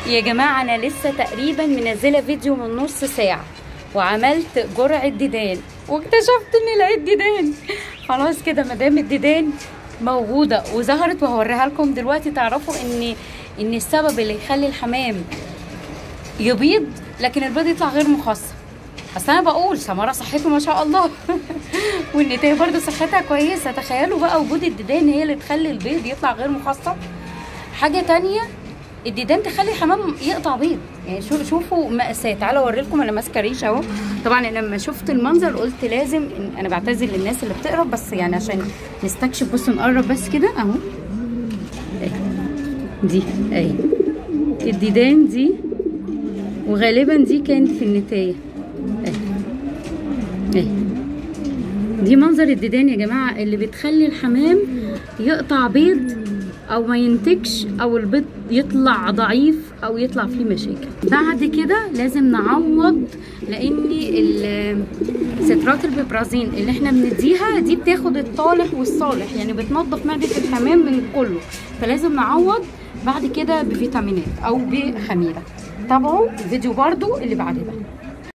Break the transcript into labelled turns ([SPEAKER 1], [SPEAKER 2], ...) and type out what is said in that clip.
[SPEAKER 1] يا جماعه انا لسه تقريبا منزله فيديو من نص ساعه وعملت جرعه ديدان واكتشفت ان لقيت ديدان. خلاص كده مدام الديدان موجوده وظهرت وهوريها لكم دلوقتي تعرفوا ان السبب اللي يخلي الحمام يبيض لكن البيض يطلع غير مخصب. اصل انا بقول سمره صحته ما شاء الله والنتايه برده صحتها كويسه. تخيلوا بقى وجود الديدان هي اللي تخلي البيض يطلع غير مخصب. حاجه تانية الديدان تخلي الحمام يقطع بيض. يعني شوفوا مأساة. تعالوا اوري لكم انا ماسكه ريش اهو. طبعا انا لما شفت المنظر قلت لازم انا بعتذر للناس اللي بتقرب بس يعني عشان نستكشف. بصوا نقرب بس كده اهو. دي اهي الديدان دي وغالبا دي كانت في النتايه اهي. دي منظر الديدان يا جماعه اللي بتخلي الحمام يقطع بيض او ما ينتجش او البيض يطلع ضعيف او يطلع فيه مشاكل. بعد كده لازم نعوض لان سترات البيبرازين اللي احنا بنديها دي بتاخد الطالح والصالح يعني بتنظف معده الحمام من كله. فلازم نعوض بعد كده بفيتامينات او بخميره. تابعوا الفيديو برضو اللي بعد ده.